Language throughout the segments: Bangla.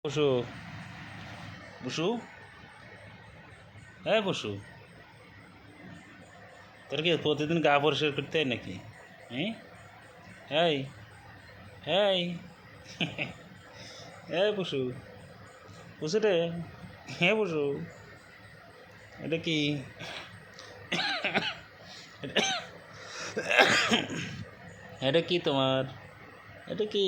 পশু পশু হ্যাঁ পশু তোর কি প্রতিদিন গা পরিষ্কার করতে হয় নাকি? হ্যাঁ এই এই এই পশু পশু রে, হ্যাঁ পশু, এটা কি? এটা কি তোমার? এটা কি?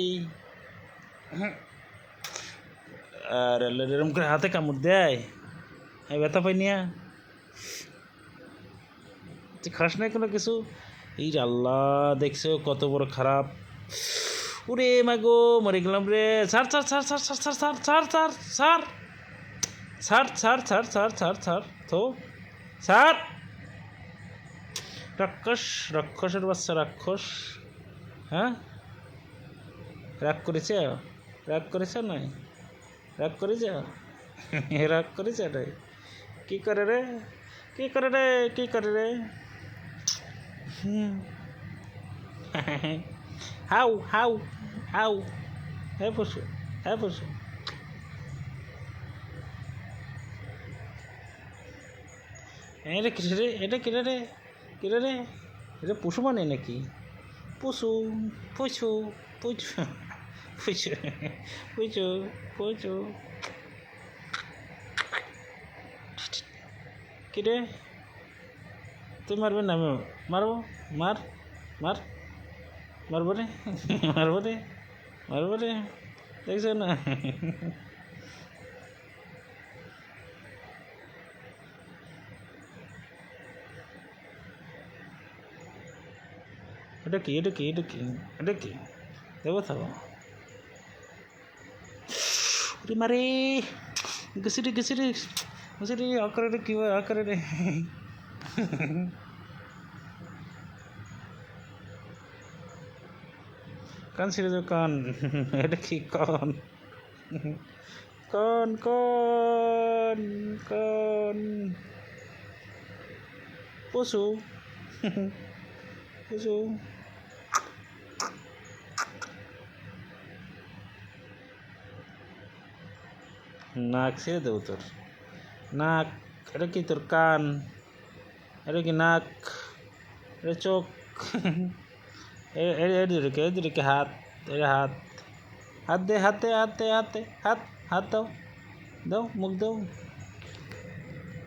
আর এরকম করে হাতে কামড় দেয়, এই ব্যথা পাই নিয়া তুই খাস নাই কোনো কিছু? এই রে আল্লাহ, দেখছো কত বড় খারাপ! ওরে মাগো, মরে গেলাম রে! ছাড় ছাড় ছাড় ছাড় ছাড় ছাড় ছাড় ছাড় ছাড় ছাড় ছাড় ছাড় ছাড় ছাড় ছাড় তো ছাড়! রাক্ষস, রাক্ষসের বাচ্চা রাক্ষস! হ্যাঁ, রাগ করেছে? রাগ করেছে নাই? রাগ করেছে? রাগ করেছে রে? কি করে রে? কি করে রে? কি করে রে? How how how! হ্যাঁ পশু, হ্যাঁ পশু, এটা কিসে রে? এটা কিরে রে? কিরে রে? এটা পশু মানে নাকি? পশু, পশু, পশু, পশু, পশু, পশু! কিরে, তুই মারবে না? আমি মারবো? মার, মার, মারবো রে, মারবো রে, মারবো রে! দেখছো না? এটা কি? এটা কি? এটা কি? এটা কি? দেবো তো? ওরে মারে! গেছি রে, গেছি রে, গেছি রে! আকারে রে, কী আকারে রে! কান ছিঁড়ে যাও, কান! এটা কি কান? কান, কান, কান! পশু, পশু! নাক ছিঁড়ে দেবো তোর নাক! এটা কি তোর কান? এটা কি নাক? এটা চোখ? এদিকে, এদিকে হাত, এটা হাত! হাত দে, হাত দে, হাত দে, হাত দে, হাত! হাত দাও, দাও, মুখ দাও।